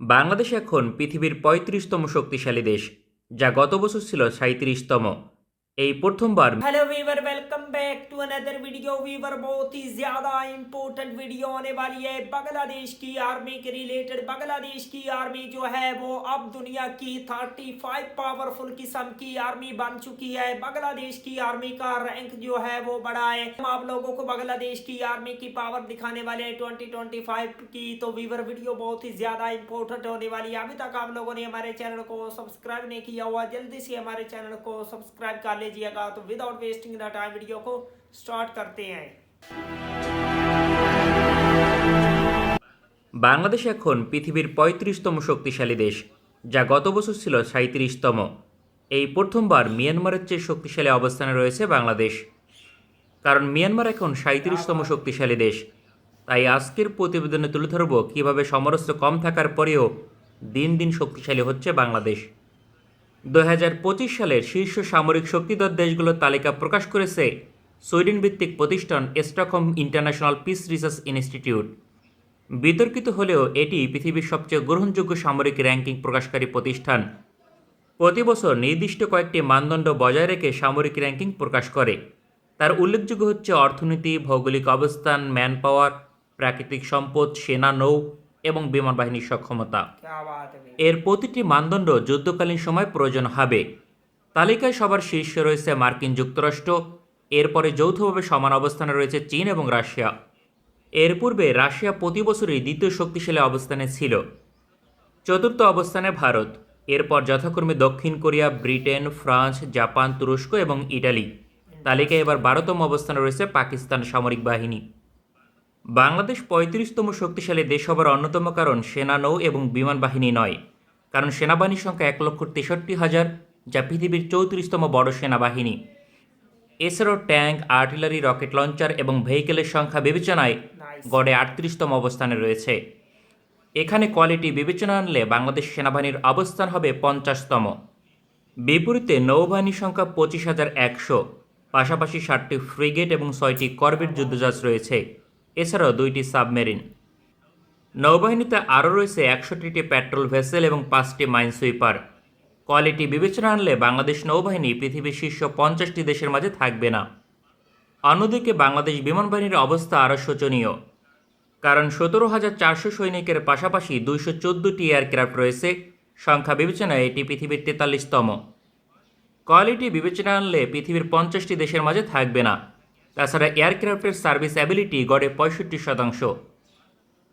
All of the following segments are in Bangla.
বাংলাদেশ এখন পৃথিবীর ৩৫তম শক্তিশালী দেশ, যা গত বছর ছিল ৩৭তম। এই প্রথমবার hello viewer welcome back to another video viewer. बहुत ही ज्यादा इंपॉर्टेंट वीडियो होने वाली है बांग्लादेश की आर्मी के रिलेटेड। बांग्लादेश की आर्मी जो है वो अब दुनिया की 35 पावरफुल किस्म की आर्मी बन चुकी है। बांग्लादेश की आर्मी का रैंक जो है वो बड़ा है। हम आप लोगों को बांग्लादेश की आर्मी की पावर दिखाने वाले हैं 2025 की। तो वीवर वीडियो बहुत ही ज्यादा इंपॉर्टेंट होने वाली है। अभी तक आप लोगों ने हमारे चैनल को सब्सक्राइब नहीं किया हुआ, जल्दी से हमारे चैनल को सब्सक्राइब कर लीजिएगा। तो without wasting the time video को स्टार्ट करते हैं। বাংলাদেশ এখন পৃথিবীর ৩৫তম শক্তিশালী দেশ, যা গত বছর ছিল ৩৭তম। এই প্রথমবার মিয়ানমারের চেয়ে শক্তিশালী অবস্থানে রয়েছে বাংলাদেশ, কারণ মিয়ানমার এখন ৩৭তম শক্তিশালী দেশ। তাই আজকের প্রতিবেদনে তুলে ধরব কীভাবে সমরাস্ত্র কম থাকার পরেও দিন দিন শক্তিশালী হচ্ছে বাংলাদেশ। ২০২৫ সালের শীর্ষ সামরিক শক্তিধর দেশগুলোর তালিকা প্রকাশ করেছে সুইডেন ভিত্তিক প্রতিষ্ঠান Stockholm international piece research institute. বিতর্কিত হলেও এটি পৃথিবীর সবচেয়ে গ্রহণযোগ্য সামরিক র্যাঙ্কিং প্রকাশকারী প্রতিষ্ঠান। প্রতি বছর নির্দিষ্ট কয়েকটি মানদণ্ড বজায় রেখে সামরিক র্যাঙ্কিং প্রকাশ করে। তার উল্লেখযোগ্য হচ্ছে অর্থনীতি, ভৌগোলিক অবস্থান, ম্যান পাওয়ার, প্রাকৃতিক সম্পদ, সেনা, নৌ এবং বিমান বাহিনীর সক্ষমতা। क्या बात है। এর প্রতিটি মানদণ্ড যুদ্ধকালীন সময় প্রয়োজন হবে। তালিকায় সবার শীর্ষে রয়েছে মার্কিন যুক্তরাষ্ট্র, এরপরে যৌথভাবে সমান অবস্থানে রয়েছে চীন এবং রাশিয়া। এর পূর্বে রাশিয়া প্রতি বছরই দ্বিতীয় শক্তিশালী অবস্থানে ছিল। চতুর্থ অবস্থানে ভারত, এরপর যথাক্রমে দক্ষিণ কোরিয়া, ব্রিটেন, ফ্রান্স, জাপান, তুরস্ক এবং ইটালি। তালিকায় এবার ১২তম অবস্থানে রয়েছে পাকিস্তান সামরিক বাহিনী। বাংলাদেশ ৩৫তম শক্তিশালী দেশ হবার অন্যতম কারণ সেনা, নৌ এবং বিমান বাহিনী নয়, কারণ সেনাবাহিনীর সংখ্যা ১,৬৩,০০০, যা পৃথিবীর ৩৪তম বড় সেনাবাহিনী। এছাড়াও ট্যাঙ্ক, আর্টিলারি, রকেট লঞ্চার এবং ভেহিকেলের সংখ্যা বিবেচনায় গড়ে ৩৮তম অবস্থানে রয়েছে। এখানে কোয়ালিটি বিবেচনা আনলে বাংলাদেশ সেনাবাহিনীর অবস্থান হবে ৫০তম। বিপরীতে নৌবাহিনীর সংখ্যা ২৫,১০০, পাশাপাশি ৭টি ফ্রিগেট এবং ৬টি করভেট যুদ্ধজাহাজ রয়েছে, এছাড়াও ২টি সাবমেরিন। নৌবাহিনীতে আরও রয়েছে ৬১টি পেট্রোল ভেসেল এবং ৫টি মাইন সুইপার। কোয়ালিটি বিবেচনা আনলে বাংলাদেশ নৌবাহিনী পৃথিবীর শীর্ষ ৫০টি দেশের মাঝে থাকবে না। অন্যদিকে বাংলাদেশ বিমান বাহিনীর অবস্থা আরও শোচনীয়, কারণ ১৭,৪০০ সৈনিকের পাশাপাশি ২১৪টি এয়ারক্রাফট রয়েছে। সংখ্যা বিবেচনায় এটি পৃথিবীর ৪৩তম। কোয়ালিটি বিবেচনা আনলে পৃথিবীর ৫০টি দেশের মাঝে থাকবে না। তাছাড়া এয়ারক্রাফটের সার্ভিস অ্যাবিলিটি গড়ে ৬৫%।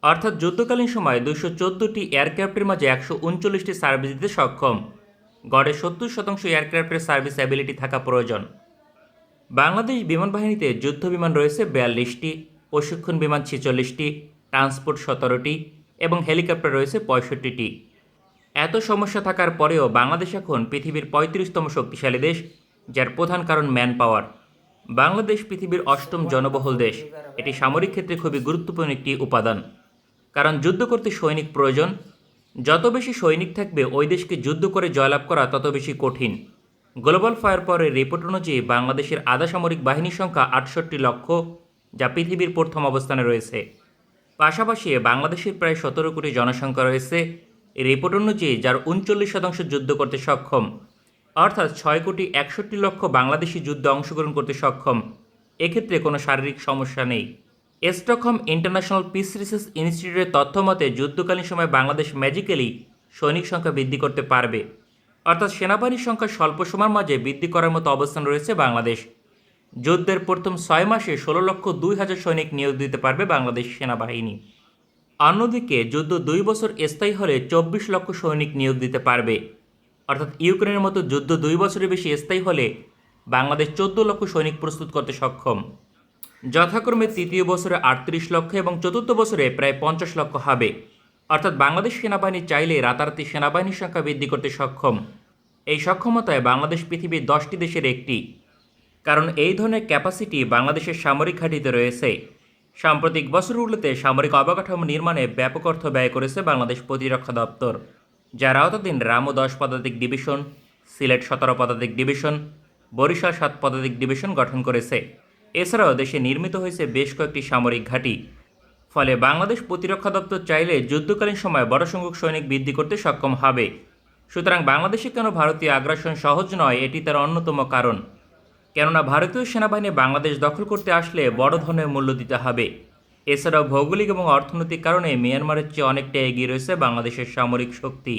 অর্থাৎ যুদ্ধকালীন সময় ২১৪টি এয়ারক্রাফটের মাঝে ১৩৯টি সার্ভিস দিতে সক্ষম। গড়ে ৭০% এয়ারক্রাফটের সার্ভিস অ্যাবিলিটি থাকা প্রয়োজন। বাংলাদেশ বিমান বাহিনীতে যুদ্ধ বিমান রয়েছে ৪২টি, প্রশিক্ষণ বিমান ৪৬টি, ট্রান্সপোর্ট ১৭টি এবং হেলিকপ্টার রয়েছে ৬৫টি। এত সমস্যা থাকার পরেও বাংলাদেশ এখন পৃথিবীর ৩৫তম শক্তিশালী দেশ, যার প্রধান কারণ ম্যান পাওয়ার। বাংলাদেশ পৃথিবীর ৮ম জনবহুল দেশ। এটি সামরিক ক্ষেত্রে খুবই গুরুত্বপূর্ণ একটি উপাদান, কারণ যুদ্ধ করতে সৈনিক প্রয়োজন। যত বেশি সৈনিক থাকবে ওই দেশকে যুদ্ধ করে জয়লাভ করা তত বেশি কঠিন। গ্লোবাল ফায়ার পাওয়ারের রিপোর্ট অনুযায়ী বাংলাদেশের আধা সামরিক বাহিনীর সংখ্যা ৬৮ লক্ষ, যা পৃথিবীর প্রথম অবস্থানে রয়েছে। পাশাপাশি বাংলাদেশের প্রায় ১৭ কোটি জনসংখ্যা রয়েছে রিপোর্ট অনুযায়ী, যার ৩৯% যুদ্ধ করতে সক্ষম। অর্থাৎ ৬,৬১,০০,০০০ বাংলাদেশি যুদ্ধে অংশগ্রহণ করতে সক্ষম। এক্ষেত্রে কোনো শারীরিক সমস্যা নেই। স্টকহোম ইন্টারন্যাশনাল পিস রিসার্চ ইনস্টিটিউটের তথ্য মতে যুদ্ধকালীন সময় বাংলাদেশ ম্যাজিক্যালি সৈনিক সংখ্যা বৃদ্ধি করতে পারবে। অর্থাৎ সেনাবাহিনীর সংখ্যা স্বল্প সময়ের মাঝে বৃদ্ধি করার মতো অবস্থান রয়েছে বাংলাদেশ। যুদ্ধের প্রথম ৬ মাসে ১৬,০০,০০০ সৈনিক নিয়োগ দিতে পারবে বাংলাদেশ সেনাবাহিনী। অন্যদিকে যুদ্ধ ২ বছর স্থায়ী হলে ২৪ লক্ষ সৈনিক নিয়োগ দিতে পারবে। অর্থাৎ ইউক্রেনের মতো যুদ্ধ ২ বছরের বেশি স্থায়ী হলে বাংলাদেশ ১৪ লক্ষ সৈনিক প্রস্তুত করতে সক্ষম। যথাক্রমে তৃতীয় বছরে ৩৮ লক্ষ এবং চতুর্থ বছরে প্রায় ৫০ লক্ষ হবে। অর্থাৎ বাংলাদেশ সেনাবাহিনী চাইলে রাতারাতি সেনাবাহিনীর সংখ্যা বৃদ্ধি করতে সক্ষম। এই সক্ষমতায় বাংলাদেশ পৃথিবীর ১০টি দেশের একটি, কারণ এই ধরনের ক্যাপাসিটি বাংলাদেশের সামরিক ঘাঁটিতে রয়েছে। সাম্প্রতিক বছরগুলোতে সামরিক অবকাঠামো নির্মাণে ব্যাপক অর্থ ব্যয় করেছে বাংলাদেশ প্রতিরক্ষা দপ্তর, যার আওতাধীন রামু ১০ পদাতিক ডিভিশন, সিলেট ১৭ পদাতিক ডিভিশন, বরিশাল ৭ পদাতিক ডিভিশন গঠন করেছে। এছাড়াও দেশে নির্মিত হয়েছে বেশ কয়েকটি সামরিক ঘাঁটি। ফলে বাংলাদেশ প্রতিরক্ষা দপ্তর চাইলে যুদ্ধকালীন সময়ে বড় সংখ্যক সৈনিক বৃদ্ধি করতে সক্ষম হবে। সুতরাং বাংলাদেশে কেন ভারতীয় আগ্রাসন সহজ নয়, এটি তার অন্যতম কারণ। কেননা ভারতীয় সেনাবাহিনী বাংলাদেশ দখল করতে আসলে বড় ধরনের মূল্য দিতে হবে। এছাড়াও ভৌগোলিক এবং অর্থনৈতিক কারণে মিয়ানমারের চেয়ে অনেকটা এগিয়ে রয়েছে বাংলাদেশের সামরিক শক্তি।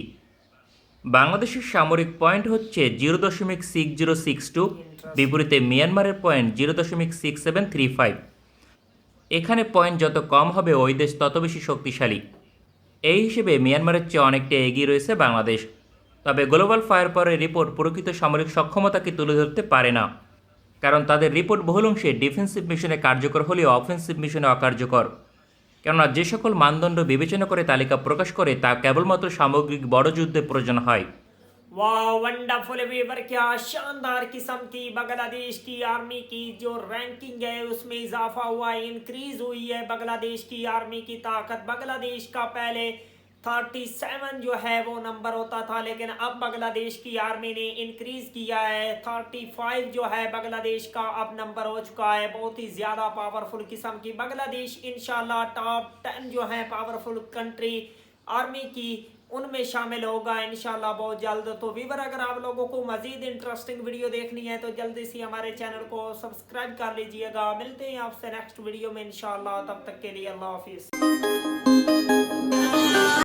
বাংলাদেশের সামরিক পয়েন্ট হচ্ছে 0.6062, বিপরীতে মিয়ানমারের পয়েন্ট 0.6735। এখানে পয়েন্ট যত কম হবে ওই দেশ তত বেশি শক্তিশালী। এই হিসেবে মিয়ানমারের চেয়ে অনেকটা এগিয়ে রয়েছে বাংলাদেশ। তবে গ্লোবাল ফায়ার পাওয়ারের রিপোর্ট প্রকৃত সামরিক সক্ষমতাকে তুলে ধরতে পারে না, কারণ তাদের রিপোর্ট বহুল অংশে ডিফেন্সিভ মিশনে কার্যকর হলেও অফেন্সিভ মিশনে অকার্যকর। কেননা যে সকল মানদণ্ড বিবেচনা করে তালিকা প্রকাশ করে তা কেবলমাত্র সামগ্রিক বড় যুদ্ধে প্রয়োজন হয়। वाह वंडरफुल वीवर, क्या शानदार किस्म की बांग्लादेश की आर्मी की जो रैंकिंग है उसमें इजाफा हुआ है, इंक्रीज हुई है बांग्लादेश की आर्मी की ताकत। बांग्लादेश का पहले 37 जो है वो नंबर होता था, लेकिन अब बांग्लादेश की आर्मी ने इंक्रीज किया है। 35 जो है बांग्लादेश का अब नंबर हो चुका है। बहुत ही ज़्यादा पावरफुल किस्म की बांग्लादेश इंशाल्लाह टॉप 10 जो है पावरफुल कंट्री आर्मी की उनमें शामिल होगा इंशाल्लाह बहुत जल्द। तो वीवर, अगर आप लोगों को मजीद इंटरेस्टिंग वीडियो देखनी है तो जल्दी से हमारे चैनल को सब्सक्राइब कर लीजिएगा। मिलते हैं आपसे नेक्स्ट वीडियो में इंशाल्लाह, तब तक के लिए अल्लाह हाफिज़।